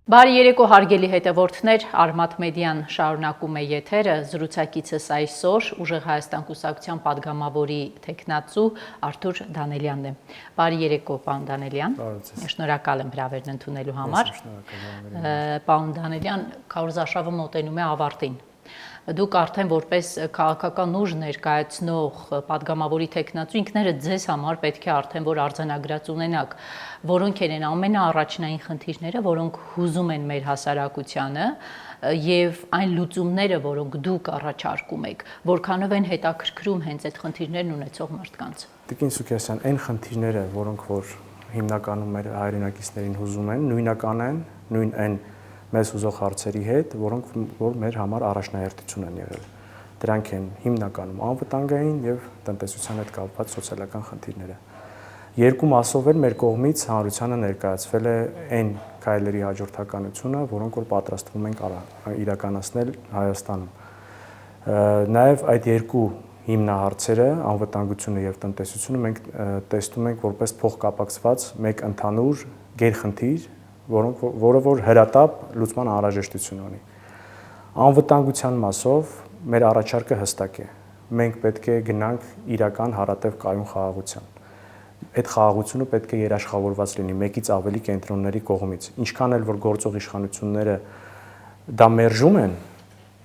Բարի երեկո հարգելի հետևորդներ, Արմաթ մեդիան շարունակում է եթերը, զրուցակիցս այսօր Ուժեղ Հայաստան կուսակցության падգամավորի թեկնածու Արթուր Դանելյանն է։ Բարի երեկո, պարոն Դանելյան։ Շնորհակալ եմ հրավերն ընդունելու համար։ Պարոն Դանելյան, քարոզարշավը մոտենում է ավարտին։ Դուք արդեն որպես քաղաքական ուժ ներկայացնող падգամավորի թեկնածու ինքներդ ձեզ համար պետք է արդեն որ արձանագրած ունենաք, որոնք են ամենաառաջնային խնդիրները, որոնք հուզում են մեր հասարակությանը եւ այն լուծումները, որոնք դուք առաջարկում եք, որքանով են հետաքրքրում հենց այդ խնդիրներն ունեցող մարդկանց։ Տիկին Սուքիասյան, այն խնդիրները, որոնք որ հիմնականում մեր հայրենակիցներին հուզում են, նույնական են, նույն այն մեզ հուզող հարցերի հետ, որոնք որ մեր համար առաջնահերթություն են եղել։ Դրանք են հիմնականում անվտանգային եւ տնտեսության հետ կապված սոցիալական խնդիրները։ Երկու մասով էլ մեր կողմից հանրությանը ներկայացվել է այն քայլերի հաջորդականությունը, որոնք որ պատրաստվում ենք իրականացնել Հայաստանում։ Նաեւ այդ երկու հիմնահարցերը, անվտանգությունը եւ տնտեսությունը մենք տեսնում ենք որպես փոխկապակցված մեկ ընդհանուր գերխնդիր, որը որ հրատապ լուծման անհրաժեշտություն ունի։ Անվտանգության մասով մեր առաջարկը հստակ է։ Մենք պետք է գնանք իրական հարատև կայուն խաղաղության։ Այդ խաղաղությունը պետք է երաշխավորված լինի մեկից ավելի կենտրոնների կողմից։ Ինչքան էլ որ գործող իշխանությունները դա մերժում են,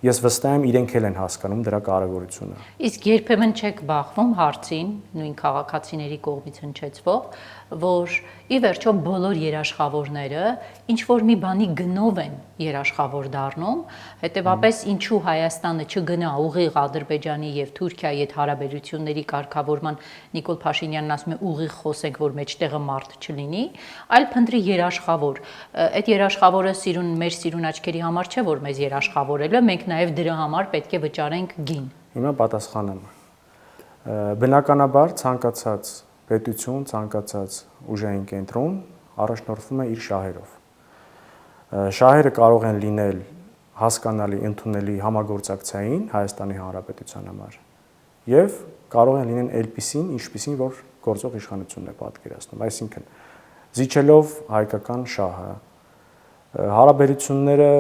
ես վստահ եմ իրենք էլ են հասկանում դրա կարևորությունը։ Իսկ երբեմն չեք բախվում հարցին, նույն քաղաքացիների կողմից հնչեցվող, որ ի վերջո բոլոր երաշխավորները ինչ որ մի բանի գնով են երաշխավոր դառնում, հետեւաբար ինչու Հայաստանը չգնա ուղիղ Ադրբեջանի եւ Թուրքիայի հետ հարաբերությունների կարգավորման, Նիկոլ Փաշինյանն ասում է ուղիղ խոսենք, որ մեջտեղը մարդ չլինի, այլ փնտրի երաշխավոր։ Այդ երաշխավորը մեր սիրուն աչքերի համար չէ, որ մեզ երաշխավորել է, մենք նաեւ դրա համար պետք է վճարենք գին։ Հիմա պատասխանեմ։ Բնականաբար ցանկացած պետություն, ցանկացած ուժային կենտրոն առաջնորդվում է իր շահերով։ Շահերը կարող են լինել հասկանալի, ընդունելի համագործակցային Հայաստանի Հանրապետության համար եւ կարող են լինել այլպիսին, ինչպիսին որ գործող իշխանությունն է պատկերացնում, այսինքն զիջելով հայկական շահը, հարաբերությունները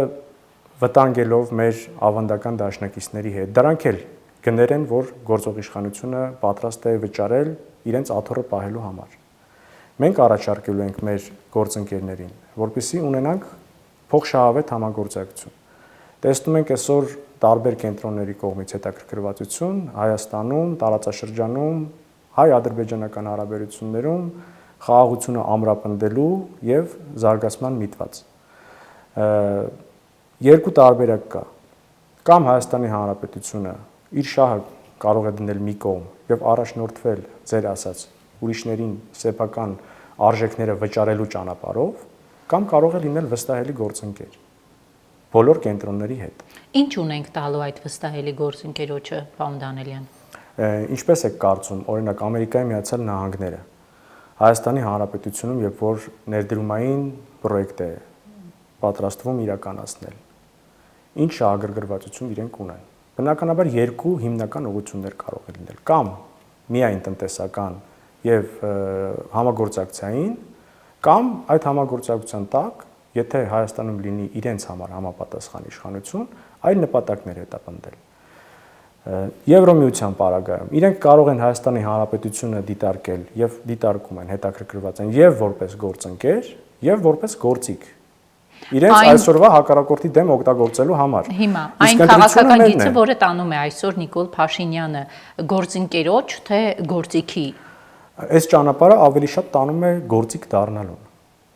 վտանգելով մեր ավանդական դաշնակիցների հետ, դրանք էլ գներ են, որ գործող իշխանությունը պատրաստ է վճարել իրենց աթոռը պահելու համար։ Մենք առաջարկելու ենք մեր գործընկերներին, որպեսզի ունենանք փոխշահավետ համագործակցություն։ Տեսնում ենք այսօր տարբեր կենտրոնների կողմից հետաքրքրվածություն Հայաստանում, տարածաշրջանում, հայ-ադրբեջանական հարաբերություններում խաղաղությունը ամրապնդելու եւ զարգացման միտված։ Երկու տարբերակ կա։ Կամ Հայաստանի Հանրապետությունը իր շահը կարող է դնել մի կողմ եւ առաջնորդվել ձեր ասած ուրիշներին սեփական արժեքները վճարելու ճանապարհով, կամ կարող է լինել վստահելի գործընկեր բոլոր կենտրոնների հետ։ Ինչ ունենք տալու այդ վստահելի գործընկերոջը, պարոն Դանելյան։ Ինչպես եք կարծում, օրինակ Ամերիկայի Միացյալ Նահանգները Հայաստանի Հանրապետությունում երբ որ ներդրումային պրոյեկտ է պատրաստվում իրականացնել, ինչ շահագրգռվածություն իրենք ունեն։ Բնականաբար երկու հիմնական ուղղություններ կարող է լինել, կամ միայն տնտեսական եւ համագործակցային, կամ այդ համագործակցության տակ, եթե Հայաստանում լինի իրենց համար համապատասխան իշխանություն, այլ նպատակներ հետապնդել։ Եվրոմիության պարագայում իրենք կարող են Հայաստանի Հանրապետությունը դիտարկել եւ դիտարկում են, հետաքրքրված են եւ որպես գործընկեր, եւ որպես գործիք։ Իրենց այսօրվա հակառակորդի դեմ օգտագործելու համար։ Հիմա այն քաղաքական գիծը, որը տանում է այսօր Նիկոլ Փաշինյանը, գործընկերոջ թե գործիքի։ Այս ճանապարհը ավելի շատ տանում է գործիք դառնալուն,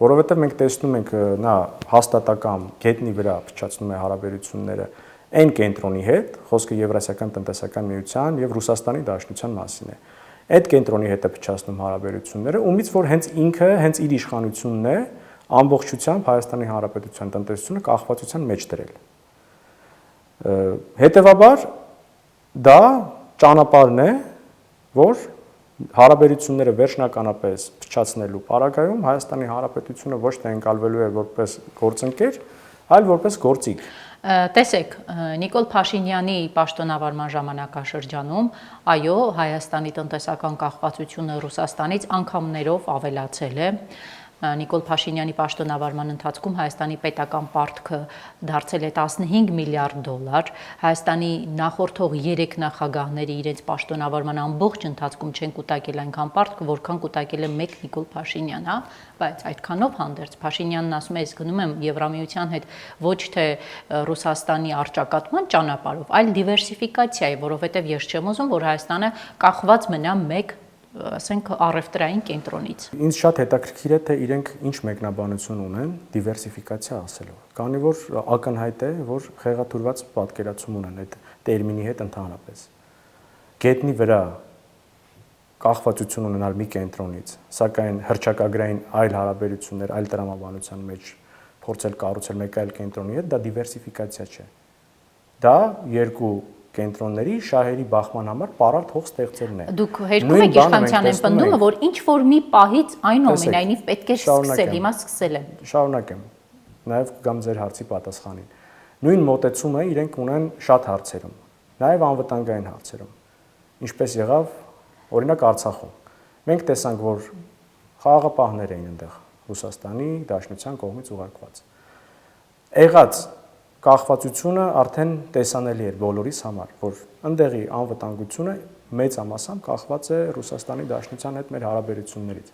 որովհետև մենք տեսնում ենք նա հաստատակամ գետնի վրա փչացնում է հարաբերությունները այն կենտրոնի հետ, խոսքը Եվրասիական տնտեսական միության եւ Ռուսաստանի Դաշնության մասին է։ Այդ կենտրոնի հետ է փչացնում հարաբերությունները, ումից որ հենց ինքը, հենց իր իշխանությունն է ամբողջությամբ Հայաստանի Հանրապետության տնտեսությունը կախվածության մեջ դրել։ Հետևաբար դա ճանապարհն է, որ հարաբերությունները վերջնականապես փչացնելու պարագայում Հայաստանի Հանրապետությունը ոչ թե ընկալվելու է որպես գործընկեր, այլ որպես գործիք։ Տեսեք, Նիկոլ Փաշինյանի պաշտոնավարման ժամանակաշրջանում, այո, Հայաստանի տնտեսական կախվածությունը Ռուսաստանից անգամներով ավելացել է։ Նիկոլ Փաշինյանի պաշտոնավարման ընթացքում Հայաստանի պետական պարտքը դարձել է 15 միլիարդ դոլար։ Հայաստանի նախորդող 3 նախագահները իրենց պաշտոնավարման ամբողջ ընթացքում չեն կուտակել այնքան պարտք, որքան կուտակել է մեկ Նիկոլ Փաշինյան, հա, բայց այդքանով հանդերձ Փաշինյանն ասում է, ես գնում եմ Եվրամիության հետ ոչ թե Ռուսաստանի առճակատման ճանապարհով, այլ դիվերսիֆիկացիայի, որովհետև ես չեմ ուզում, որ Հայաստանը կախված մնա մեկ, ասենք, առևտրային կենտրոնից։ Ինձ շատ հետաքրքիր է, թե իրենք ինչ մեկնաբանություն ունեն դիվերսիֆիկացիա ասելով։ Քանի որ ակնհայտ է, որ խեղաթյուրված պատկերացում ունեն այդ տերմինի հետ ընդհանրապես։ Գետնի վրա կախվածություն ունենալ մի կենտրոնից, սակայն հռչակագրային այլ հարաբերություններ, այլ տրամաբանության մեջ փորձել կառուցել մեկ այլ կենտրոնի հետ, դա դիվերսիֆիկացիա չէ։ Դա երկու կենտրոնների շահերի բախման համար պարարտ հող ստեղծելն է։ Դուք հերքում եք իշխանության այն պնդումը, որ ինչ որ մի պահից այնուամենայնիվ պետք է սկսել, հիմա սկսել են։ Շարունակեմ։ Նաև կգամ ձեր հարցի պատասխանին։ Նույն մոտեցումը իրենք ունեն շատ հարցերում, նաև անվտանգային հարցերում։ Ինչպես եղավ օրինակ Արցախում։ Մենք տեսանք, որ խաղաղապահներ էին այնտեղ Ռուսաստանի Դաշնության կողմից ուղարկված։ Եղած կախվածությունը արդեն տեսանելի էր բոլորիս համար, որ այնտեղի անվտանգությունը մեծամասամբ կախված է Ռուսաստանի Դաշնության հետ մեր հարաբերություններից։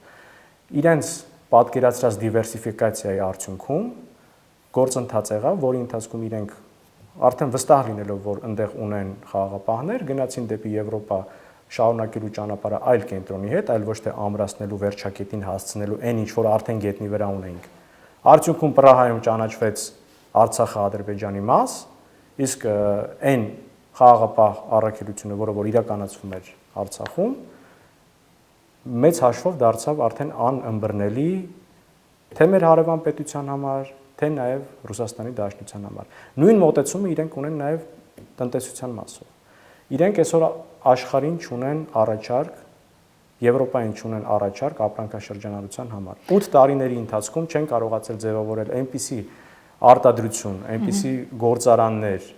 Իրենց պատկերացրած դիվերսիֆիկացիայի արդյունքում գործընթաց եղավ, որի ընթացքում իրենք արդեն վստահ լինելով, որ այնտեղ ունեն խաղաղապահներ, գնացին դեպի Եվրոպա շարունակելու ճանապարհը այլ կենտրոնի հետ, այլ ոչ թե ամրացնելու վերջակետին հասցնելու այն ինչ որ արդեն գետնի վրա ունեինք։ Արդյունքում Պրահայում ճանաչվեց Արցախը Ադրբեջանի մաս, իսկ այն խաղաղապահ առաքելությունը, որը որ իրականացվում էր Արցախում, մեծ հաշվով դարձավ արդեն անըմբռնելի թե մեր հարևան պետության համար, թե նաև Ռուսաստանի Դաշնության համար։ Նույն մոտեցումը իրենք ունեն նաև տնտեսության մասով։ Իրենք այսօր աշխարհին չունեն առաջարկ, Եվրոպային չունեն առաջարկ ապրանքաշրջանառության համար։ 8 տարիների ընթացքում չեն կարողացել ձևավորել այնպիսի արտադրություն, այնպիսի գործարաններ,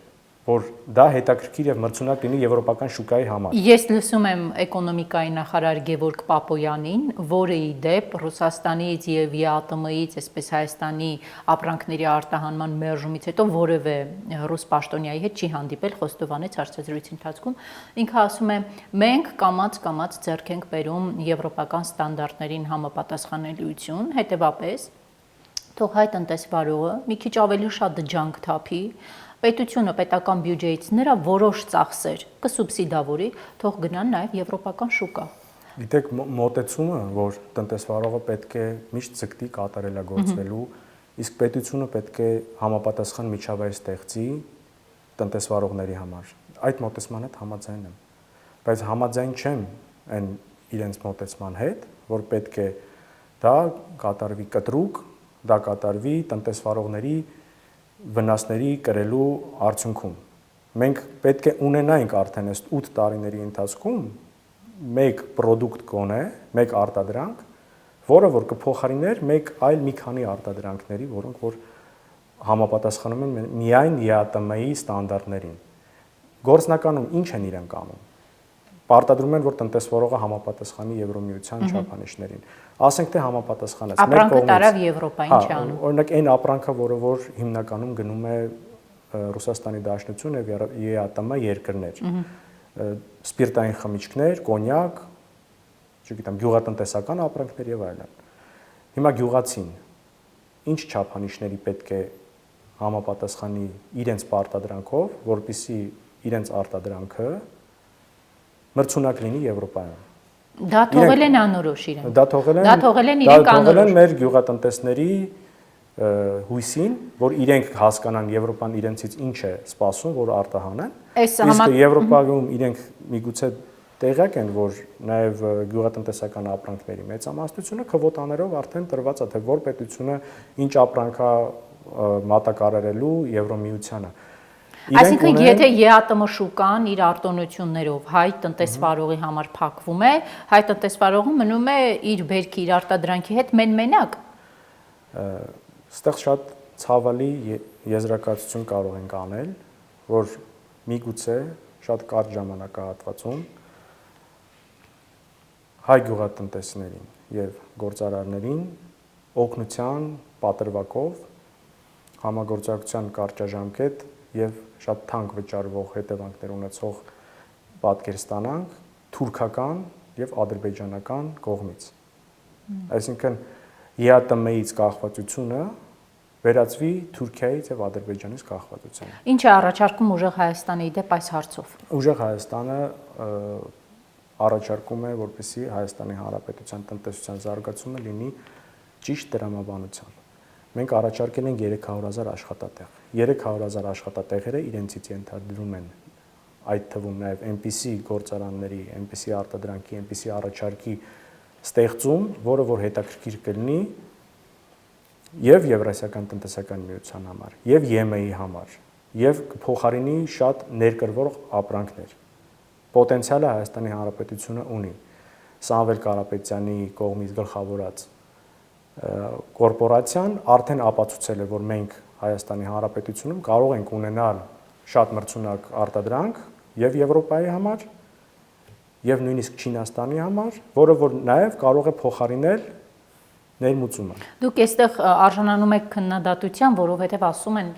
որ դա հետաքրքիր եւ մրցունակ լինի եվրոպական շուկայի համար։ Ես լսում եմ էկոնոմիկայի նախարար Գևորգ Պապոյանին, որը ի դեպ Ռուսաստանից եւ ԵԱՏՄ-ից, այսպես Հայաստանի ապրանքների արտահանման մերժումից հետո որևէ ռուս պաշտոնյայի հետ չի հանդիպել, խոստովանեց հարցազրույցի ընթացքում։ Ինքը ասում է, մենք կամաց ձեռք ենք բերում եվրոպական ստանդարտներին համապատասխանելիություն, հետեւաբար թող հայ տնտեսվարողը մի քիչ ավելի շատ ջանք թափի, պետությունը պետական բյուջեից նրա որոշ ծախսեր կսուբսիդավորի, թող գնան նաև եվրոպական շուկա։ Գիտեք, մոտեցումը, որ տնտեսվարողը պետք է միշտ ձգտի կատարելագործվելու, իսկ պետությունը պետք է համապատասխան միջավայր ստեղծի տնտեսվարողների համար։ Այդ մոտեցման հետ համաձայն եմ, բայց համաձայն չեմ այն իրենց մոտեցման հետ, որ պետք է դա կատարվի կտրուկ, դա կատարվի տնտեսվարողների վնասների կրելու արդյունքում։ Մենք պետք է ունենայինք արդեն այս 8 տարիների ընթացքում մեկ պրոդուկտ գոնե, մեկ արտադրանք, որը որ կփոխարիներ մեկ այլ մի քանի արտադրանքների, որոնք որ համապատասխանում են միայն ԵԱՏՄ-ի ստանդարտներին։ Գործնականում ինչ են իրենք անում։ Պարտադրում են, որ տնտեսվարողը համապատասխանի Եվրոմիության չափանիշներին։ Ասենք թե համապատասխանեց։ Ապրանքը տարավ Եվրոպա, ինչ է անում։ Օրինակ այն ապրանքը, որը որ հիմնականում գնում է Ռուսաստանի Դաշնություն եւ ԵԱՏՄ երկրներ։ Սպիրտային խմիչքներ, կոնյակ, չգիտեմ, գյուղատնտեսական ապրանքներ եւ այլն։ Հիմա գյուղացին ինչ չափանիշների պետք է համապատասխանի իրենց պարտադրանքով, որպիսի իրենց արտադրանքը մրցունակ լինի Եվրոպայում։ Դա թողել են անորոշ իրենք։ Դա թողել են իրենք անորոշ։ Դա թողել են մեր գյուղատնտեսների հույսին, որ իրենք հասկանան Եվրոպան իրենցից ինչ է սպասում, որ արտահանեն։ Իսկ Եվրոպայում իրենք միգուցե տեղյակ են, որ նաև գյուղատնտեսական ապրանքների մեծամասնությունը քվոտաներով արդեն տրված է, թե որ պետությունը ինչ ապրանքա մատակարարելու Եվրոմիությանը։ Այսինքն, եթե ԵԱՏՄ շուկան իր արտոնություններով հայ տնտեսվարողի համար փակվում է, հայ տնտեսվարողը մնում է իր բերքի, իր արտադրանքի հետ մենակ։ Ստեղ շատ ցավալի եզրակացություն կարող ենք անել, որ միգուցե շատ կարճ ժամանակահատվածում հայ գյուղատնտեսներին եւ գործարարներին օգնության պատրվակով համագործակցության կարճաժամկետ եւ շատ թանկ վճարվող հետևանքներ ունեցող պատկեր ստանանք թուրքական եւ ադրբեջանական կողմից։ Այսինքն ԵԱՏՄ-ից կախվածությունը վերածվի Թուրքիայից եւ Ադրբեջանից կախվածությանը։ Ինչ է առաջարկում ուժեղ Հայաստանի դեպ այս հարցով։ Ուժեղ Հայաստանը առաջարկում է, որպեսզի Հայաստանի Հանրապետության տնտեսության զարգացումը լինի ճիշտ տրամաբանությամբ։ Մենք առաջարկել ենք 300,000 աշխատատեղ։ 300,000 աշխատատեղերը իրենցից ենթադրում են այդ թվում նաև այնպիսի գործարանների, այնպիսի արտադրանքի, այնպիսի առաջարկի ստեղծում, որը որ հետաքրքիր կլինի եւ Եվրասիական տնտեսական միության համար, եւ ԵՄ-ի համար, եւ փոխարինի շատ ներկրվող ապրանքներ։ Պոտենցիալը Հայաստանի Հանրապետությունը ունի։ Սամվել Կարապետյանի կողմից գլխավորած կորպորացիան արդեն ապացուցել է, որ մենք Հայաստանի Հանրապետությունում կարող ենք ունենալ շատ մրցունակ արտադրանք եւ Եվրոպայի համար, եւ նույնիսկ Չինաստանի համար, որը որ նաեւ կարող է փոխարինել ներմուծումը։ Դուք այստեղ արժանանում եք քննադատության, որովհետև ասում են,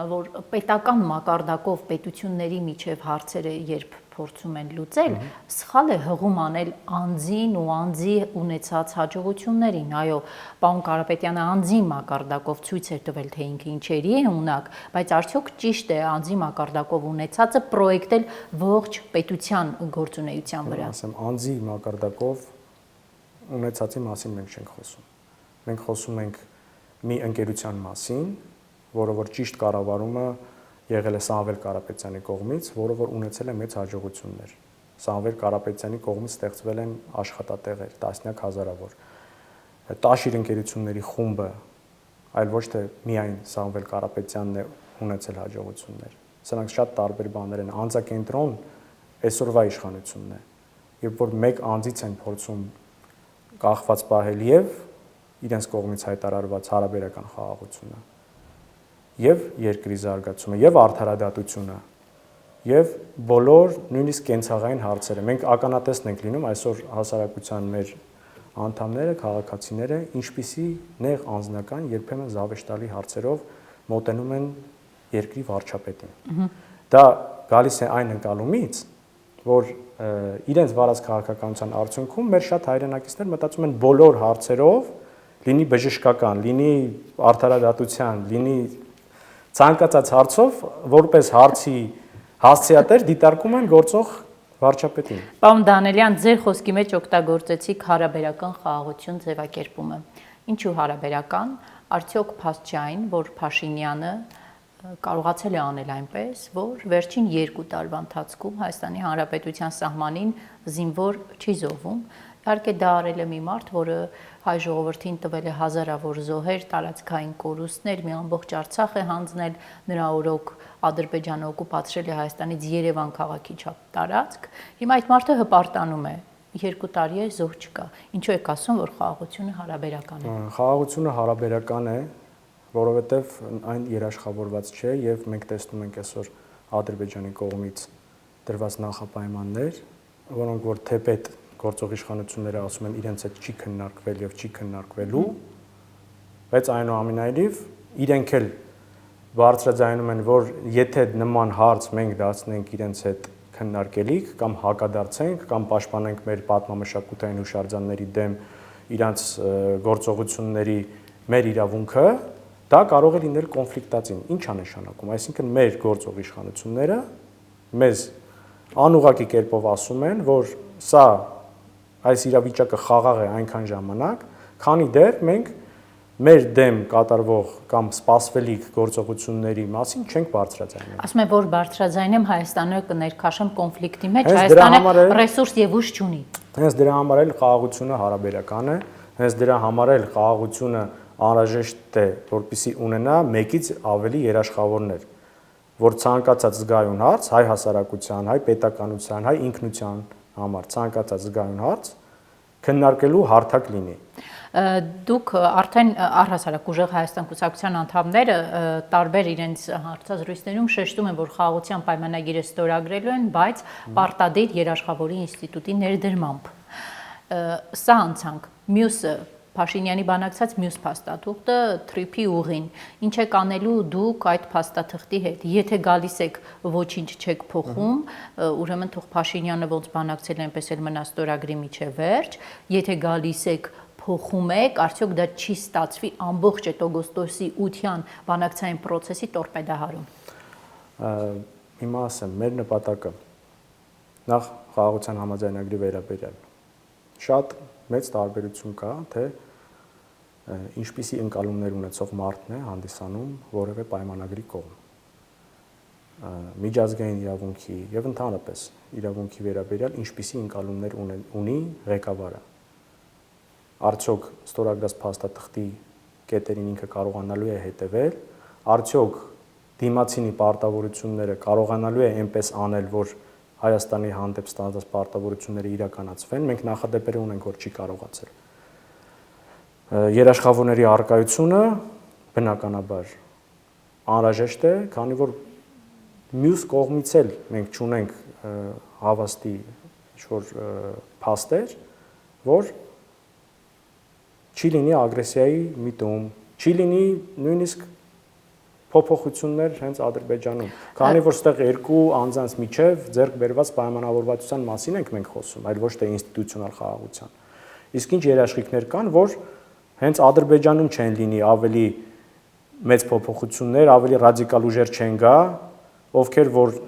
որ պետական մակարդակով պետությունների միջև հարցերը երբ փորձում են լուծել, սխալ է հղում անել անձին ու անձի ունեցած հաջողություններին։ Այո, պարոն Կարապետյանը անձի մակարդակով ցույց էր տվել, թե ինքը ինչերի է ունակ, բայց արդյոք ճիշտ է անձի մակարդակով ունեցածը պրոյեկտել ողջ պետության գործունեության վրա։ Ասեմ, անձի մակարդակով ունեցածի մասին մենք չենք խոսում։ Մենք խոսում ենք մի ընկերության մասին, որը որ ճիշտ կառավարումը եղել է Սամվել Կարապետյանի կողմից, որը որ ունեցել է մեծ հաջողություններ։ Սամվել Կարապետյանի կողմից ստեղծվել են աշխատատեղեր, տասնյակ հազարավոր։ Տաշիր ընկերությունների խումբը, այլ ոչ թե միայն Սամվել Կարապետյանն է ունեցել հաջողություններ։ Սրանք շատ տարբեր բաներ են։ Անձակենտրոն այսօրվա իշխանությունն է։ Երբ որ մեկ անձից են փորձում կախված պահել եւ իրենց կողմից հայտարարված հարաբերական խաղաղությունը եւ երկրի զարգացումը եւ արդարադատությունը եւ բոլոր նույնիսկ կենցաղային հարցերը մենք ականատեսն ենք լինում այսօր հասարակության մեր անդամները, քաղաքացիները ինչպիսի նեղ անձնական երբեմն զավեշտալի հարցերով մոտենում են երկրի վարչապետին։ Դա գալիս է այն ընկալումից, որ իրենց վարած քաղաքականության արդյունքում մեր շատ հայրենակիցներ մտածում են բոլոր հարցերով լինի բժշկական, լինի արդարադատության, լինի ցանկացած հարցով որպես հարցի հասցեատեր դիտարկում են գործող վարչապետին։ Պարոն Դանելյան, ձեր խոսքի մեջ օգտագործեցիք հարաբերական խաղաղություն ձևակերպումը։ Ինչու հարաբերական, արդյոք փաստ չէ այն, որ Փաշինյանը կարողացել է անել այնպես, որ վերջին 2 տարվա ընթացքում Հայաստանի Հանրապետության սահմանին զինվոր չի զոհվում։ Իհարկե դա արել է մի մարդ, որը հայ ժողովրդին տվել է հազարավոր զոհեր, տարածքային կորուստներ, մի ամբողջ Արցախ է հանձնել, նրա օրոք Ադրբեջանը օկուպացրել է Հայաստանից Երևան քաղաքի չափ տարածք։ Հիմա այդ մարդը հպարտանում է, 2 տարի է զոհ չկա։ Ինչու եք ասում, որ խաղաղությունը հարաբերական է։ Խաղաղությունը հարաբերական է, որովհետև այն երաշխավորված չէ եւ մենք տեսնում ենք այսօր Ադրբեջանի կողմից դրված նախապայմաններ, որոնք որ թեպետ գործող իշխանությունները ասում են իրենց հետ չի քննարկվել եւ չի քննարկվելու, բայց այնուամենայնիվ իրենք էլ բարձրաձայնում են, որ եթե նման հարց մենք դարձնենք իրենց հետ քննարկելիք կամ հակադարձենք կամ պաշտպանենք մեր պատմամշակութային հուշարձանների դեմ իրանց գործողությունների մեր իրավունքը, դա կարող է լինել կոնֆլիկտածին։ Ինչ է նշանակում, այսինքն մեր գործող իշխանությունները մեզ անուղղակի կերպով ասում են, որ սա այս իրավիճակը խաղաղ է այնքան ժամանակ, քանի դեռ մենք մեր դեմ կատարվող կամ սպասվելիք գործողությունների մասին չենք բարձրաձայնել։ Ասում եմ, որ բարձրաձայնեմ Հայաստանը կներքաշեմ կոնֆլիկտի մեջ, Հայաստանը ռեսուրս եւ ուժ չունի։ Հենց դրա համար էլ խաղաղությունը հարաբերական է, հենց դրա համար էլ խաղաղությունը անհրաժեշտ է, որպեսզի ունենա մեկից ավելի երաշխավորներ, որ ցանկացած զգայուն հարց հայ հասարակության, հայ պետականության, հայ ինքնության համար ցանկացած զգայուն հարց քննարկելու հարթակ լինի։ Դուք արդեն առհասարակ ուժեղ Հայաստան կուսակցության անդամները տարբեր իրենց հարցազրույցներում շեշտում են, որ խաղաղության պայմանագիրը ստորագրելու են, բայց պարտադիր երաշխավորի ինստիտուտի ներդրմամբ։ Սա անցանք, մյուսը Փաշինյանի բանակցած մյուս փաստաթուղթը թրիփի ուղին։ Ինչ եք անելու դուք այդ փաստաթղթի հետ։ Եթե գալիս եք ոչինչ չեք փոխում, ուրեմն թող Փաշինյանը ոնց բանակցել այնպես էլ մնա ստորագրի միջև վերջ։ Եթե գալիս եք փոխում եք, արդյոք դա չի ստացվի ամբողջ այդ օգոստոսի 8-յան բանակցային process-ի տորպեդահարում։ Հիմա ասեմ, մեր նպատակը նախ խաղաղության համաձայնագրի վերաբերյալ շատ մեծ տարբերություն կա, թե ինչպիսի ընկալումներ ունեցող մարդն է հանդիսանում որևէ պայմանագրի կողմ։ Միջազգային իրավունքի եւ ընդհանրապես իրավունքի վերաբերյալ ինչպիսի ընկալումներ ունի ղեկավարը։ Արդյոք ստորագրած փաստաթղթի կետերին ինքը կարողանալու է հետևել, արդյոք դիմացինի պարտավորությունները կարողանալու է այնպես անել, որ Հայաստանի հանդեպ ստանձնած պարտավորությունները իրականացվեն, մենք նախադեպեր ունենք, որ չի կարողացել։ Երաշխավորների առկայությունը բնականաբար անհրաժեշտ է, քանի որ մյուս կողմից էլ մենք չունենք հավաստի ինչ-որ փաստեր, որ չի լինի ագրեսիայի միտում, չի լինի նույնիսկ փոփոխություններ հենց Ադրբեջանում։ Քանի որ ստեղ երկու անձանց միջև ձեռք բերված պայմանավորվածության մասին ենք մենք խոսում, այլ ոչ թե ինստիտուցիոնալ խաղաղության։ Իսկ ինչ երաշխիքներ կան, որ հենց Ադրբեջանում չեն լինի ավելի մեծ փոփոխություններ, ավելի ռադիկալ ուժեր չեն գա, ովքեր որ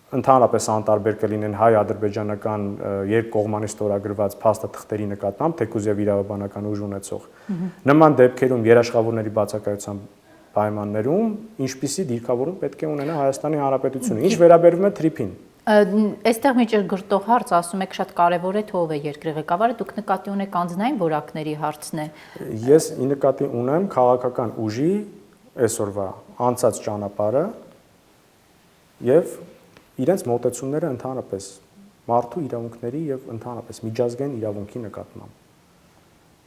ընդհանրապես անտարբեր կլինեն հայ-ադրբեջանական երկկողմանի ստորագրված փաստաթղթերի նկատմամբ, թեկուզ եւ իրավաբանական ուժ ունեցող։ Նման դեպքերում երաշխավորների բացակայության պայմաններում ինչպիսի դիրքավորում պետք է ունենա Հայաստանի Հանրապետությունը։ Ինչ վերաբերում է թրիփին։ Այստեղ մի ճշգրտող հարց, ասում եք շատ կարևոր է, թե ով է երկրի ղեկավարը, դուք նկատի ունեք անձնային որակների հարցն է։ Ես ի նկատի ունեմ քաղաքական ուժի այսօրվա անցած ճանապարհը եւ իրենց մոտեցումները ընդհանրապես մարդու իրավունքների եւ ընդհանրապես միջազգային իրավունքի նկատմամբ։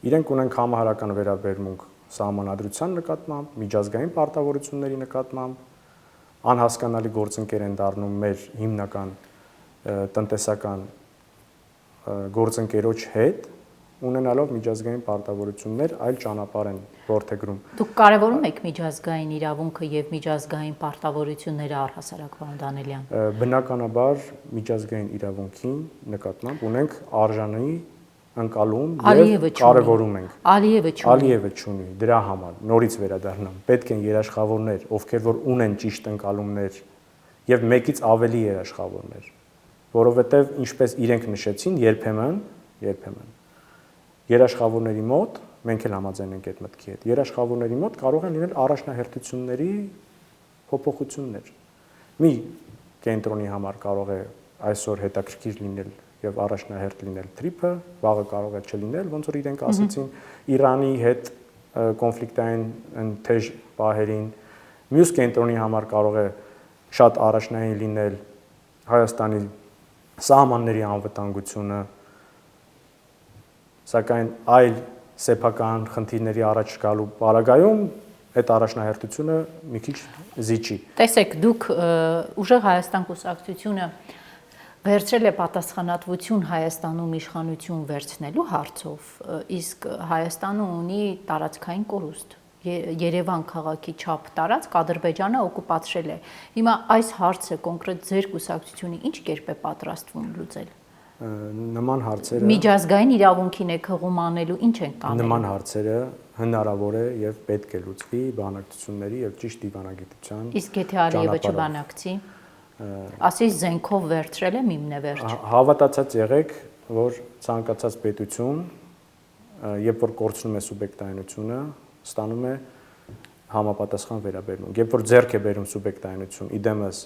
Իրենք ունեն համահարական վերաբերմունք սահմանադրության նկատմամբ, միջազգային պարտավորությունների նկատմամբ, անհասկանալի գործընկեր են դառնում մեր հիմնական տնտեսական գործընկերոջ հետ, ունենալով միջազգային պարտավորություններ, այլ ճանապարհ են որդեգրում։ Դուք կարևորում եք միջազգային իրավունքը եւ միջազգային պարտավորությունները առհասարակ, պարոն Դանելյան։ Բնականաբար միջազգային իրավունքին նկատմամբ ունենք արժանի ընկալում եւ կարևորում ենք։ Ալիևը չունի, դրա համար նորից վերադառնամ։ Պետք են երաշխավորներ, ովքեր որ ունեն ճիշտ ընկալումներ եւ մեկից ավելի երաշխավորներ, որովհետեւ ինչպես իրենք նշեցին, երբեմն երաշխավորների մոտ մենք էլ համաձայն ենք այդ մտքի հետ։ Երաշխավորների մոտ կարող են լինել առաջնահերթությունների փոփոխություններ։ Մի կենտրոնի համար կարող է այսօր հետաքրքիր լինել եւ առաջնահերթ լինել թրիփը, վաղը կարող է չլինել, ոնց որ իրենք ասացին Իրանի հետ կոնֆլիկտային թեժ պահերին, մյուս կենտրոնի համար կարող է շատ առաջնային լինել Հայաստանի սահմանների անվտանգությունը, սակայն այլ սեփական խնդիրների առաջ գալու պարագայում այդ առաջնահերթությունը մի քիչ զիջի։ Տեսեք, դուք ուժեղ Հայաստան կուսակցությունը վերցրել է պատասխանատվություն Հայաստանում իշխանություն վերցնելու հարցով, իսկ Հայաստանը ունի տարածքային կորուստ։ Երևան քաղաքի չափ տարածք Ադրբեջանը օկուպացրել է։ Հիմա այս հարցը կոնկրետ ձեր կուսակցությունը ինչ կերպ է պատրաստվում լուծել։ Նման հարցերը միջազգային իրավունքին է քղում անելու, ինչ են կանելու։ Նման հարցերը հնարավոր է եւ պետք է լուծվի բանակցությունների եւ ճիշտ դիվանագիտության։ Իսկ եթե Ալիևը չբանակցի, ասես զենքով վերցրել է միմն է վերջ։ Հավատացած եղեք, որ ցանկացած պետություն, երբ որ կորցնում է սուբյեկտայնությունը, ստանում է համապատասխան վերաբերմունք։ Երբ որ ձեռք է բերում սուբյեկտայնություն, իդեմս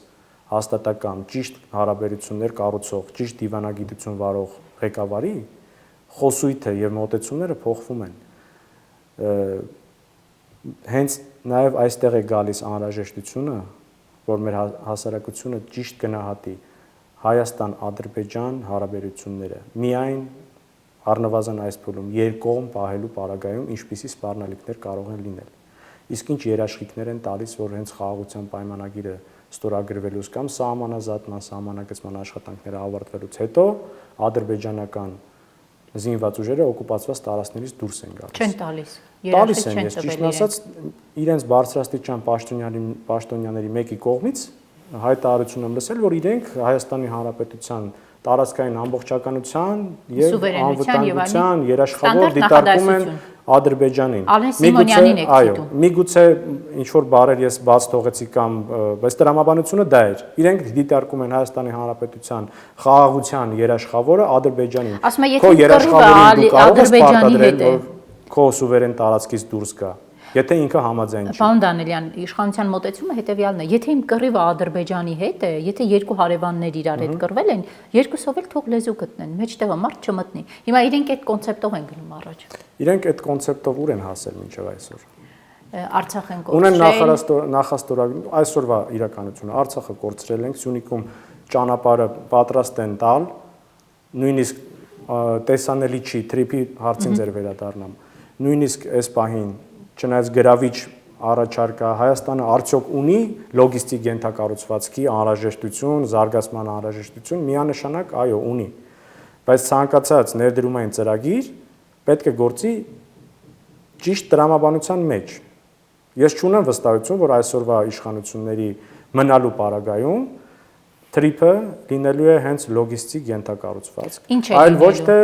հաստատական ճիշտ հարաբերություններ կառուցող, ճիշտ դիվանագիտություն վարող ղեկավարի, խոսույթը եւ մոտեցումները փոխվում են։ Հենց նաեւ այստեղ է գալիս անհրաժեշտությունը, որ մեր հասարակությունը ճիշտ գնահատի Հայաստան-Ադրբեջան հարաբերությունները։ Միայն առնվազն այս փուլում երկկողմ պահելու պարագայում ինչպիսի սպառնալիքներ կարող են լինել։ Իսկ ինչ երաշխիքներ են տալիս, որ հենց խաղաղության պայմանագիրը ստորագրվելուց կամ սահմանազատման, սահմանագծման աշխատանքները ավարտվելուց հետո ադրբեջանական զինված ուժերը օկուպացված տարածքներից դուրս են գալիս։ Չեն տալիս։ Տալիս են, ես ճիշտն ասած, իրենց բարձրաստիճան պաշտոնյաների մեկի կողմից հայտարարություն եմ լսել, որ իրենք Հայաստանի Հանրապետության տարածքային ամբողջականության եւ անվտանգության երաշխավոր դիտարկում են Ադրբեջանին։ Միգուցե ինչ որ բառեր ես բաց թողեցի կամ բայց տրամաբանությունը դա էր։ Իրենք դիտարկում են Հայաստանի Հանրապետության խաղաղության երաշխավորը Ադրբեջանին։ Քո երաշխավորին դու կարող ես պարտադրել, որ քո սուվերեն տարածքից դուրս գա։ Եթե ինքը համաձայն չի։ Պարոն Դանելյան, իշխանության մոտեցումը հետևյալն է. եթե իմ կռիվը Ադրբեջանի հետ է, եթե երկու հարևաններ իրար հետ կռվել են, երկուսով էլ թող լեզու գտնեն, մեջտեղը մարդ չմտնի։ Հիմա իրենք այդ կոնցեպտով են գնում առաջ։ Իրենք այդ կոնցեպտով ուր են հասել մինչև այսօր։ Արցախ են կորցրել։ Ունեն նախաստորագիր այսօրվա իրականությունը։ Արցախը կորցրել ենք, Սյունիքում ճանապարհը պատրաստ են տալ, նույնիսկ տեսանելի չի, թրիփի հարցին ձեր վերադառնամ։ Նույնիսկ այս պահին չնայած գրավիչ առաջարկա Հայաստանը արդյոք ունի լոգիստիկ ենթակառուցվածքի անհրաժեշտություն, զարգացման անհրաժեշտություն, միանշանակ այո, ունի։ Բայց ցանկացած ներդրումային ծրագիր պետք է գործի ճիշտ տրամաբանության մեջ։ Ես չունեմ վստահություն, որ այսօրվա իշխանությունների մնալու պարագայում թրիփը լինելու է հենց լոգիստիկ ենթակառուցվածք, այլ ոչ թե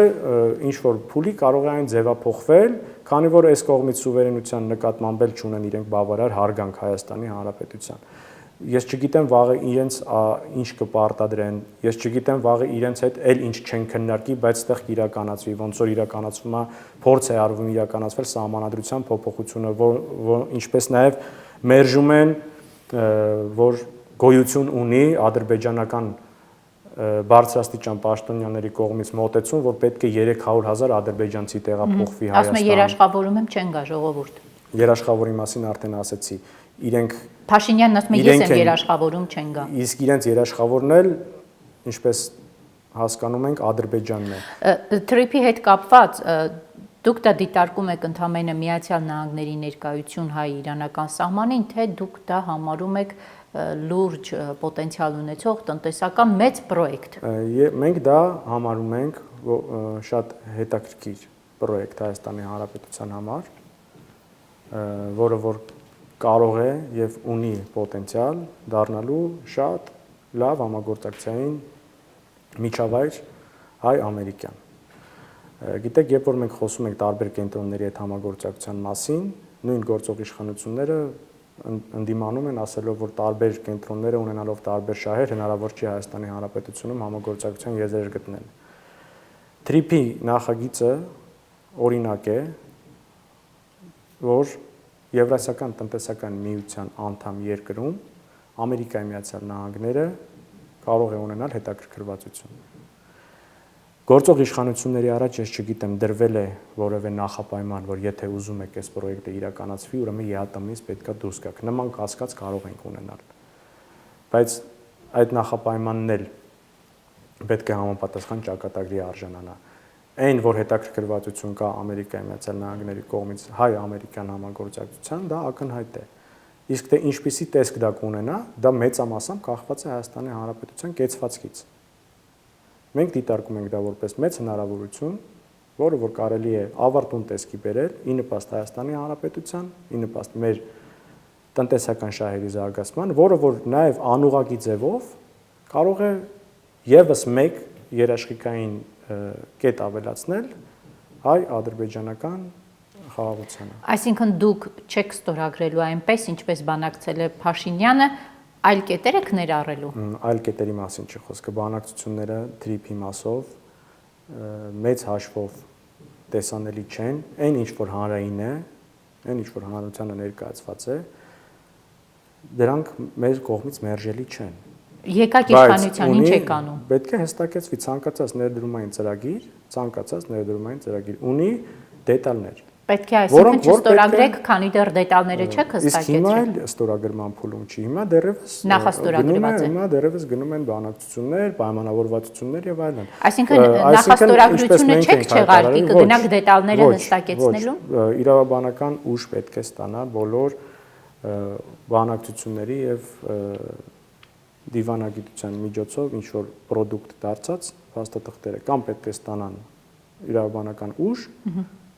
ինչ որ փուլի կարող է այն ձևափոխվել, քանի որ այս կողմից սուվերենության նկատմամբ էլ չունեն իրենք բավարար հարգանք Հայաստանի Հանրապետության։ Ես չգիտեմ վաղը իրենց ինչ կպարտադրեն, ես չգիտեմ վաղը իրենց հետ էլ ինչ չեն քննարկի, բայց այդտեղ կիրականացվի, ոնց որ իրականացվում է, փորձ է արվում իրականացվել սահմանադրության փոփոխությունը, որ ինչպես նաև մերժում են, որ գոյություն ունի ադրբեջանական բարձրաստիճան պաշտոնյաների կողմից մոտեցում, որ պետք է 300,000 ադրբեջանցի տեղափոխվի Հայաստան։ Ասում է երաշխավորում եմ չեն գա ժողովուրդ։ Երաշխավորի մասին արդեն ասացի։ Իրենք Փաշինյանն ասում է ես եմ երաշխավորում չեն գա։ Իսկ իրենց երաշխավորն էլ, ինչպես հասկանում ենք, Ադրբեջանն է։ Թրիփի հետ կապված դուք դա դիտարկում եք ընդհանրապես Միացյալ Նահանգների ներկայություն հայ-իրանական սահմանին, թե դուք դա համարում եք լուրջ պոտենցիալ ունեցող տնտեսական մեծ պրոյեկտ։ Մենք դա համարում ենք շատ հետաքրքիր պրոյեկտ Հայաստանի Հանրապետության համար, որը որ կարող է եւ ունի պոտենցիալ դառնալու շատ լավ համագործակցային միջավայր հայ-ամերիկյան։ Գիտեք, երբ որ մենք խոսում ենք տարբեր կենտրոնների հետ համագործակցության մասին, նույն գործող իշխանությունները ընդդիմանում են ասելով, որ տարբեր կենտրոնները ունենալով տարբեր շահեր հնարավոր չի Հայաստանի Հանրապետությունում համագործակցության եզրեր գտնել։ Թրիփի նախագիծը օրինակ է, որ Եվրասիական տնտեսական միության անդամ երկրում Ամերիկայի Միացյալ Նահանգները կարող է ունենալ հետաքրքրվածություն։ Գործող իշխանությունների առաջ ես չգիտեմ դրվել է որևէ նախապայման, որ եթե ուզում եք այս պրոյեկտը իրականացվի, ուրեմն ԵԱՏՄ-ից պետքա դուրս գաք։ Նման կասկած կարող ենք ունենալ։ Բայց այդ նախապայմանն էլ պետք է համապատասխան ճակատագրի արժանանա։ Այն, որ հետաքրքրվածություն կա Ամերիկայի Միացյալ Նահանգների կողմից հայ-ամերիկյան համագործակցության, դա ակնհայտ է։ Իսկ թե ինչպիսի տեսք դա կունենա, դա մեծամասամբ կախված է Հայաստանի Հանրապետության կեցվածքից։ Մենք դիտարկում ենք դա որպես մեծ հնարավորություն, որը որ կարելի է ավարտուն տեսքի բերել ի նպաստ Հայաստանի Հանրապետության, ի նպաստ մեր տնտեսական շահերի զարգացման, որը որ նաև անուղղակի ձևով կարող է եւս մեկ երաշխիքային կետ ավելացնել հայ-ադրբեջանական խաղաղությանը։ Այսինքն դուք չեք ստորագրելու այնպես, ինչպես բանակցել է Փաշինյանը, այլ կետեր եք ներառելու։ Այլ կետերի մասին չի խոսքը, բանակցությունները թրիփի մասով մեծ հաշվով տեսանելի չեն, այն ինչ որ հանրային է, այն ինչ որ հանրությանը ներկայացված է, դրանք մեր կողմից մերժելի չեն։ Եկակ իշխանության ինչ եք անում։ Պետք է հստակեցվի ցանկացած ներդրումային ծրագիր ունի դետալներ։ Պետք է այսինքն չստորագրեք, քանի դեռ դետալները չեք հստակեցրել։ Իսկ հիմա էլ ստորագրման փուլում չի, հիմա դեռևս նախաստորագրված է։ Հիմա դեռևս գնում են բանակցություններ, պայմանավորվածություններ եւ այլն։ Այսինքն նախաստորագրությունը չեք չեղարկի, կգնաք դետալները հստակեցնելու։ Իրավաբանական ուժ պետք է ստանա բոլոր բանակցությունների եւ դիվանագիտության միջոցով ինչ որ պրոդուկտ դարձած փաստաթղթերը կամ պետք է ստանան իրավաբանական ուժ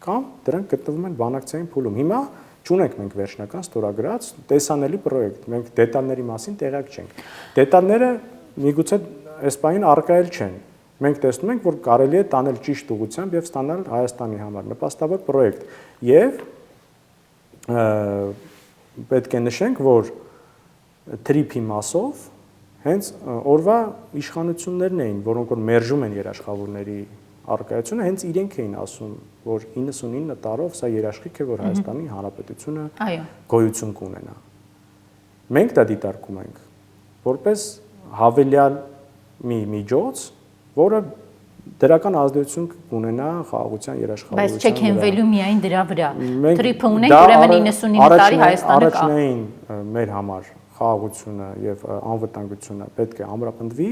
կամ դրանք գտնվում են բանակցային փուլում։ Հիմա չունենք մենք վերջնական ստորագրած տեսանելի պրոյեկտ, մենք դետալների մասին տեղյակ չենք։ Դետալները միգուցե այս պահին առկայել չեն։ Մենք տեսնում ենք, որ կարելի է տանել ճիշտ ուղղությամբ եւ ստանալ Հայաստանի համար նպաստավոր պրոյեկտ։ Եվ պետք է նշենք, որ TRIP-ի մասով հենց օրվա իշխանություններն էին, որոնք որ մերժում են երաշխավորների առկայությունը, հենց իրենք էին ասում, որ 99 տարով սա երաշխիք է, որ Հայաստանի Հանրապետությունը գոյություն կունենա։ Մենք դա դիտարկում ենք որպես հավելյալ մի միջոց, որը դրական ազդեցություն կունենա խաղաղության երաշխավորության վրա։ Բայց չեք հենվելու միայն դրա վրա։ TRIP-ը ունենք, ուրեմն 99 տարի Հայաստանը կա։ Առաջնային մեր համար խաղաղությունը եւ անվտանգությունը պետք է ամրապնդվի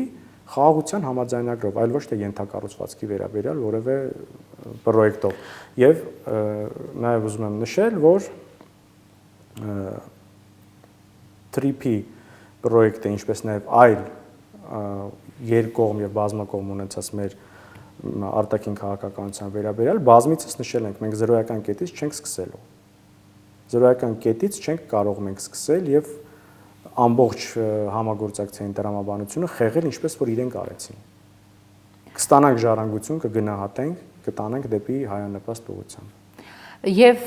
խաղաղության համաձայնագրով, այլ ոչ թե ենթակառուցվածքի վերաբերյալ որևէ պրոյեկտով։ Եվ նաեւ ուզում եմ նշել, որ TRIP-ի պրոյեկտը, ինչպես նաեւ այլ երկկողմ եւ բազմակողմ ունեցած մեր արտաքին քաղաքականության վերաբերյալ բազմիցս նշել ենք, մենք զրոյական կետից չենք սկսելու։ Զրոյական կետից չենք կարող մենք սկսել եւ ամբողջ համագործակցային տրամաբանությունը խեղել ինչպես որ իրենք արեցին։ Կստանանք ժառանգություն, կգնահատենք, կտանենք դեպի հայանպաստ ուղղությամբ։ Եվ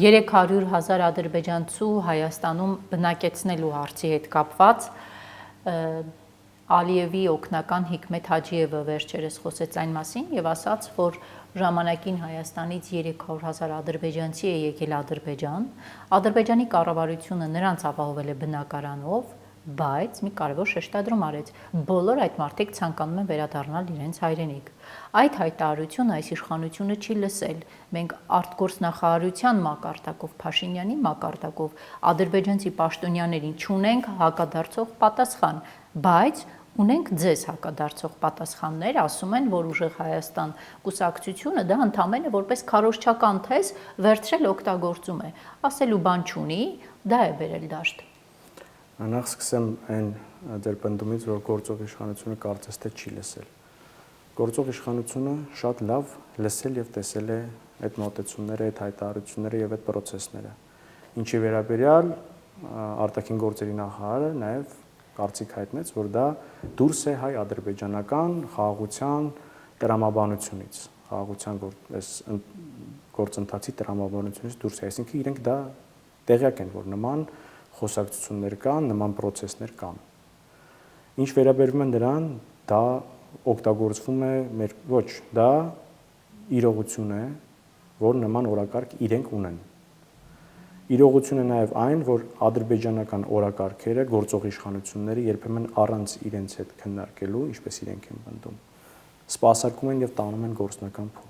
300,000 ադրբեջանցու Հայաստանում բնակեցնելու հարցի հետ կապված Ալիևի օգնական Հիկմետ Հաջիևը վերջերս խոսեց այն մասին եւ ասաց, որ ժամանակին Հայաստանից 300,000 ադրբեջանցի է եկել Ադրբեջան, Ադրբեջանի կառավարությունը նրանց ապահովել է բնակարանով, բայց մի կարևոր շեշտադրում արեց. բոլոր այդ մարդիկ ցանկանում են վերադառնալ իրենց հայրենիք։ Այդ հայտարարությունը այս իշխանությունը չի լսել։ Մենք արտգործնախարարության մակարդակով, Փաշինյանի մակարդակով ադրբեջանցի պաշտոնյաներին չունենք հակադարձող պատասխան, բայց ունենք ձեզ հակադարձող պատասխաններ, ասում են, որ ուժեղ Հայաստան կուսակցությունը դա ընդամենը որպես քարոզչական թեզ վերցրել օգտագործում է։ Ասելու բան չունի, դա է բերել դաշտ։ Նախ սկսեմ այն ձեր պնդումից, որ գործող իշխանությունը կարծես թե չի լսել։ Գործող իշխանությունը շատ լավ լսել եւ տեսել է այդ մոտեցումները, այդ հայտարարությունները եւ այդ process-ները։ Ինչի վերաբերյալ արտաքին գործերի նախարարը նաեւ կարծիք հայտնեց, որ դա դուրս է հայ-ադրբեջանական խաղաղության տրամաբանությունից, խաղաղության գործընթացի տրամաբանությունից դուրս է, այսինքն իրենք դա տեղյակ են, որ նման խոսակցություններ կան, նման process-ներ կան։ Ինչ վերաբերում է նրան, դա օգտագործվում է ոչ, դա իրողություն է, որ նման օրակարգ իրենք ունեն։ Իրողություն է նաև այն, որ ադրբեջանական օրակարգերը, գործող իշխանությունները երբեմն առանց իրենց հետ քննարկելու, ինչպես իրենք են պնդում, սպասարկում են եւ տանում են գործնական փուլ։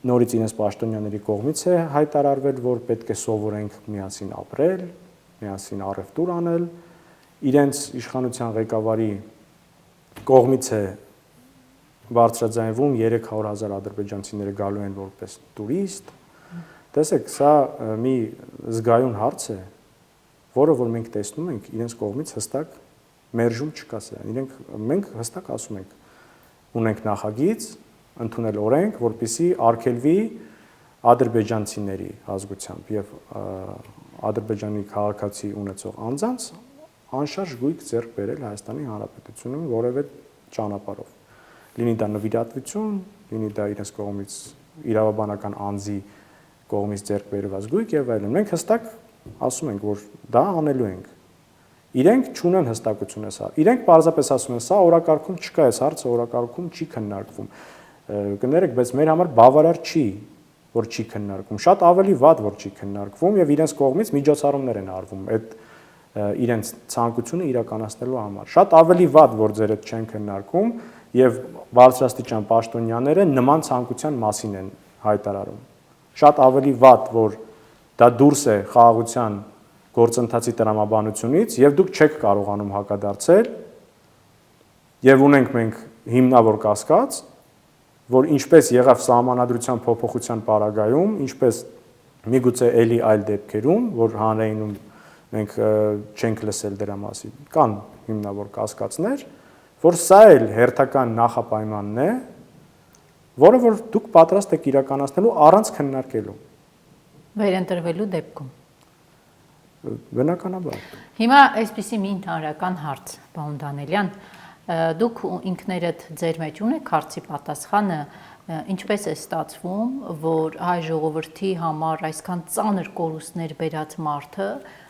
Նորից իրենց պաշտոնյաների կողմից է հայտարարվել, որ պետք է սովորենք միասին ապրել, միասին առևտուր անել, իրենց իշխանության ղեկավարի կողմից է բարձրաձայնվում 300,000 ադրբեջանցիները գալու են որպես տուրիստ։ Տեսեք, սա մի զգայուն հարց է, որը որ մենք տեսնում ենք, իրենց կողմից հստակ մերժում չկա սրան։ Մենք հստակ ասում ենք, ունենք նախագիծ, ընդունել օրենք, որպեսզի արգելվի ադրբեջանցիների ազգությամբ եւ Ադրբեջանի քաղաքացի ունեցող անձանց անշարժ գույք ձեռք բերել Հայաստանի Հանրապետությունում որևէ ճանապարհով։ Լինի դա նվիրատվություն, լինի դա իրենց կողմից իրավաբանական անձի կողմից ձեռք բերված գույք եւ այլն։ Մենք հստակ ասում ենք, որ դա անելու ենք։ Իրենք չունեն հստակություն սա։ Իրենք պարզապես ասում են, սա օրակարգում չկա, այս հարցը օրակարգում չի քննարկվում։ Կներեք, բայց մեր համար բավարար չի, որ չի քննարկվում։ Շատ ավելի վատ, որ չի քննարկվում եւ իրենց կողմից միջոցառումներ են արվում այդ իրենց ցանկությունը իրականացնելու համար։ Շատ ավելի վատ, որ ձեր հետ չեն քննարկում եւ բարձրաստիճան պաշտոնյաները նման ցանկության մասին են հայտարարում։ Շատ ավելի վատ, որ դա դուրս է խաղաղության գործընթացի տրամաբանությունից եւ դուք չեք կարողանում հակադարձել եւ ունենք մենք հիմնավոր կասկած, որ ինչպես եղավ սահմանադրության փոփոխության պարագայում, ինչպես միգուցե էլի այլ դեպքերում, որ հանրայինում մենք չենք լսել դրա մասին, կան հիմնավոր կասկածներ, որ սա էլ հերթական նախապայմանն է որը որ դուք պատրաստ եք իրականացնելու առանց քննարկելու։ Վերընտրվելու դեպքում։ Բնականաբար։ Հիմա այսպիսի մի ընդհանրական հարց, պարոն Դանելյան, դուք ինքներդ ձեր մեջ ունեք հարցի պատասխանը, ինչպես է ստացվում, որ հայ ժողովրդի համար այսքան ծանր կորուստներ բերած մարդը,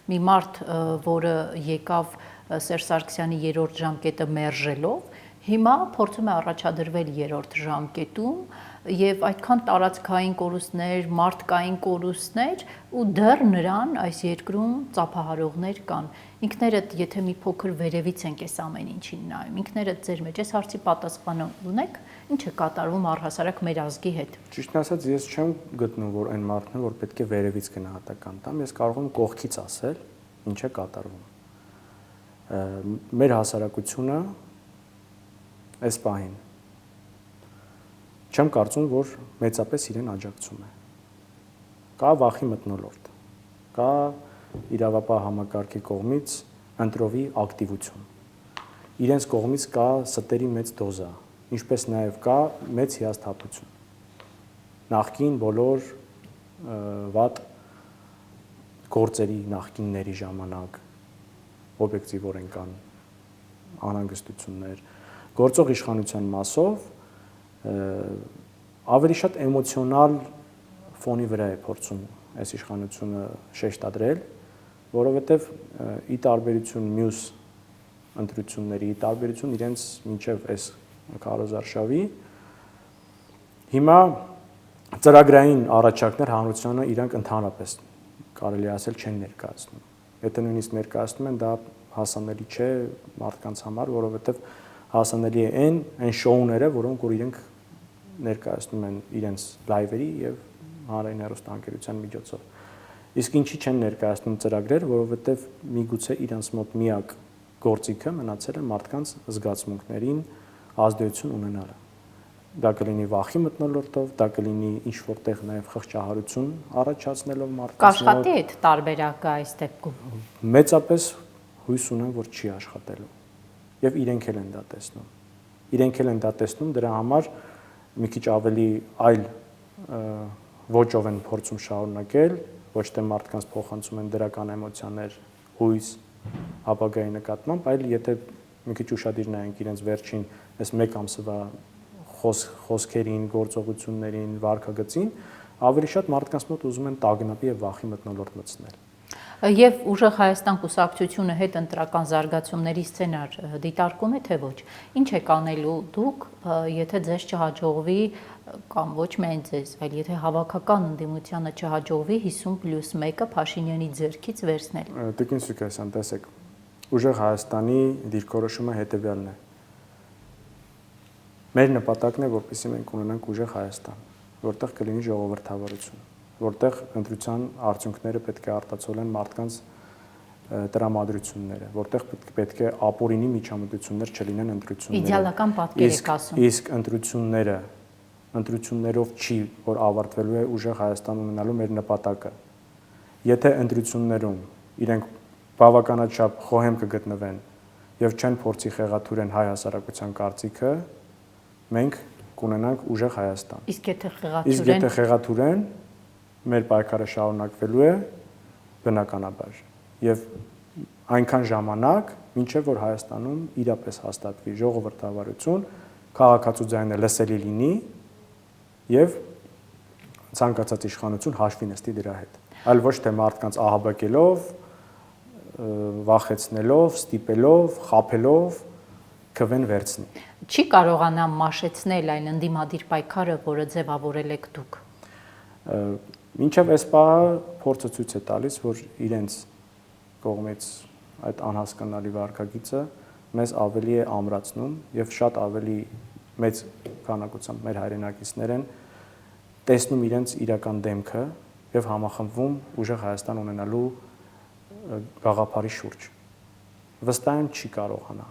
մի մարդ, որը եկավ Սերժ Սարգսյանի երրորդ ժամկետը մերժելով, հիմա փորձում է առաջադրվել երրորդ ժամկետում եւ այդքան տարածքային կորուստներ, մարդկային կորուստներ ու դեռ նրան այս երկրում ծափահարողներ կան։ Ինքներդ, եթե մի փոքր վերևից ենք այս ամեն ինչին նայում, ինքներդ ձեր մեջ այս հարցի պատասխանը ունեք, ինչ է կատարվում առհասարակ մեր ազգի հետ։ Ճիշտն ասած, ես չեմ գտնում, որ այն մարդն է, որ պետք է վերևից գնահատական տամ, ես կարող եմ կողքից ասել, ինչ է կատարվում։ Մեր հասարակությունը այս պահին չեմ կարծում, որ մեծապես իրեն աջակցում է։ Կա վախի մթնոլորտ, կա իրավապահ համակարգի կողմից ընտրովի ակտիվություն։ Իրենց կողմից կա ստերի մեծ դոզա, ինչպես նաև կա մեծ հիասթափություն։ Նախկին բոլոր վատ գործերի նախկինների ժամանակ օբյեկտիվորեն կան անհանգստություններ, գործող իշխանության մասով ավելի շատ էմոցիոնալ ֆոնի վրա է փորձում այս իշխանությունը շեշտադրել, որովհետև ի տարբերություն մյուս ընտրությունների, ի տարբերություն իրենց մինչև այս քարոզարշավի, հիմա ծրագրային առաջարկներ հանրությանը իրանք ընդհանրապես կարելի ասել չեն ներկայացնում։ Եթե նույնիսկ ներկայացնում են, դա հասանելի չէ մարդկանց համար, որովհետև հասանելի է այն շոուները, որոնք որ իրենք ներկայացնում են իրենց լայվերի եւ հանրային հեռուստաընկերության միջոցով։ Իսկ ինչի չեն ներկայացնում ծրագրեր, որովհետեւ միգուցե իրենց մոտ միակ գործիքը մնացել է մարդկանց զգացմունքներին ազդեցություն ունենալը։ Դա կլինի վախի մթնոլորտով, դա կլինի ինչ որտեղ նաեւ խղճահարություն առաջացնելով մարդկանց։ Կաշխատի այդ տարբերակը այս դեպքում։ Մեծապես հույս ունեմ, որ չի աշխատելու։ Եվ իրենք էլ են դա տեսնում։ Իրենք էլ են դա տեսնում, դրա համար մի քիչ ավելի այլ ոճով են փորձում շարունակել, ոչ թե մարդկանց փոխանցում են դրական էմոցիաներ, հույս, ապագայի նկատմամբ, այլ եթե մի քիչ ուշադիր նայենք իրենց վերջին այս մեկ ամսվա խոսքերին, գործողություններին, վարքագծին, ավելի շատ մարդկանց մոտ ուզում են տագնապի եւ վախի մթնոլորտ մտցնել։ Եվ ուժեղ Հայաստան կուսակցությունը հետ ընտրական զարգացումների սցենար դիտարկում է, թե ոչ։ Ինչ եք անելու դուք, եթե ձեզ չհաջողվի, կամ ոչ միայն ձեզ, այլ եթե հավաքական ընդդիմությանը չհաջողվի 50+1-ը Փաշինյանի ձեռքից վերցնել։ Տիկին Սուքասյան, տեսեք, ուժեղ Հայաստանի դիրքորոշումը հետևյալն է։ Մեր նպատակն է, որպեսզի մենք ունենանք ուժեղ Հայաստան, որտեղ կլինի ժողովրդավարություն, որտեղ ընտրության արդյունքները պետք է արտացոլեն մարդկանց տրամադրությունները, որտեղ պետք է ապօրինի միջամտություններ չլինեն ընտրություններում։ Իդեալական պատկեր եք ասում։ Իսկ ընտրություններով չի, որ ավարտվելու է ուժեղ Հայաստան ունենալու մեր նպատակը։ Եթե ընտրություններում իրենք բավականաչափ խոհեմ կգտնվեն եւ չեն փորձի խեղաթուրեն հայ հասարակության կարծիքը, մենք կունենանք ուժեղ Հայաստան։ Իսկ եթե խեղաթուրեն մեր պայքարը շարունակվելու է բնականաբար եւ այնքան ժամանակ, մինչեւ որ Հայաստանում իրապես հաստատվի ժողովրդավարություն, քաղաքացու ձայնը լսելի լինի եւ ցանկացած իշխանություն հաշվի նստի դրա հետ։ Այլ ոչ թե մարդկանց ահաբեկելով, վախեցնելով, ստիպելով, խաբելով քվեն վերցնի։ Չի կարողանա մաշեցնել այն ընդդիմադիր պայքարը, որը ձևավորել եք դուք։ Մինչև այս պահը փորձը ցույց է տալիս, որ իրենց կողմից այդ անհասկանալի վարքագիծը մեզ ավելի է ամրացնում եւ շատ ավելի մեծ քանակությամբ մեր հայրենակիցներ են տեսնում իրենց իրական դեմքը եւ համախմբվում ուժեղ Հայաստան ունենալու գաղափարի շուրջ։ Վստահ եմ չի կարողանա։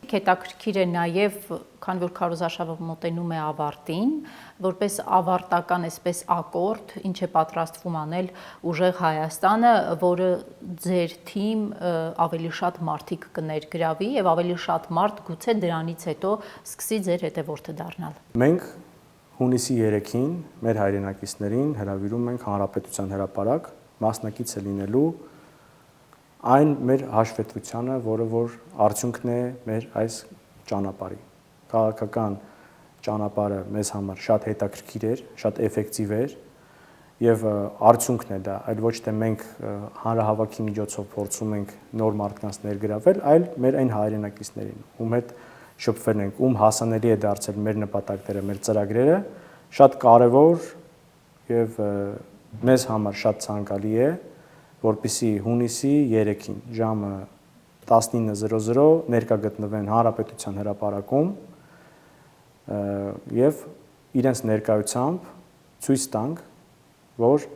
Հետաքրքիր է նաև, քանի որ քարոզարշավը մոտենում է ավարտին, որպես ավարտական այսպես ակորդ, ինչ է պատրաստվում անել ուժեղ Հայաստանը, որը ձեր թիմ ավելի շատ մարդիկ կներգրավի եւ ավելի շատ մարդ գուցե դրանից հետո սկսի ձեր հետևորդը դառնալ։ Մենք հունիսի 3-ին մեր հայրենակիցներին հրավիրում ենք Հանրապետության հրապարակ մասնակից է լինելու այն մեր հաշվետվությանը, որը որ արդյունքն է մեր այս ճանապարհի։ Քաղաքական ճանապարհը մեզ համար շատ հետաքրքիր էր, շատ էֆեկտիվ էր եւ արդյունքն է դա, այլ ոչ թե մենք հանրահավաքի միջոցով փորձում ենք նոր մարդկանց ներգրավել, այլ մեր այն հայրենակիցներին, ում հետ շփվել ենք, ում հասանելի է դարձել մեր նպատակները, մեր ծրագրերը, շատ կարևոր եւ մեզ համար շատ ցանկալի է, որպեսզի հունիսի 3-ին ժամը 19:00 ներկա գտնվեն Հանրապետության հրապարակում եւ իրենց ներկայությամբ ցույց տանք, որ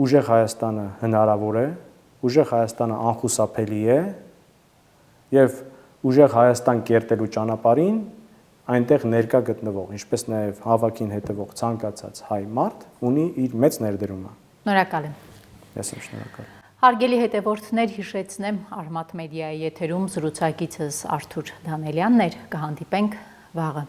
ուժեղ Հայաստանը հնարավոր է, ուժեղ Հայաստանը անխուսափելի է եւ ուժեղ Հայաստան կերտելու ճանապարհին այնտեղ ներկա գտնվող, ինչպես նաեւ հավաքին հետևող ցանկացած հայ մարդ ունի իր մեծ ներդրումը։ Շնորհակալ եմ։ Ես եմ շնորհակալ։ Հարգելի հետևորդներ, հիշեցնեմ Արմաթ մեդիայի եթերում զրուցակիցս Արթուր Դանելյանն էր, կհանդիպենք վաղը։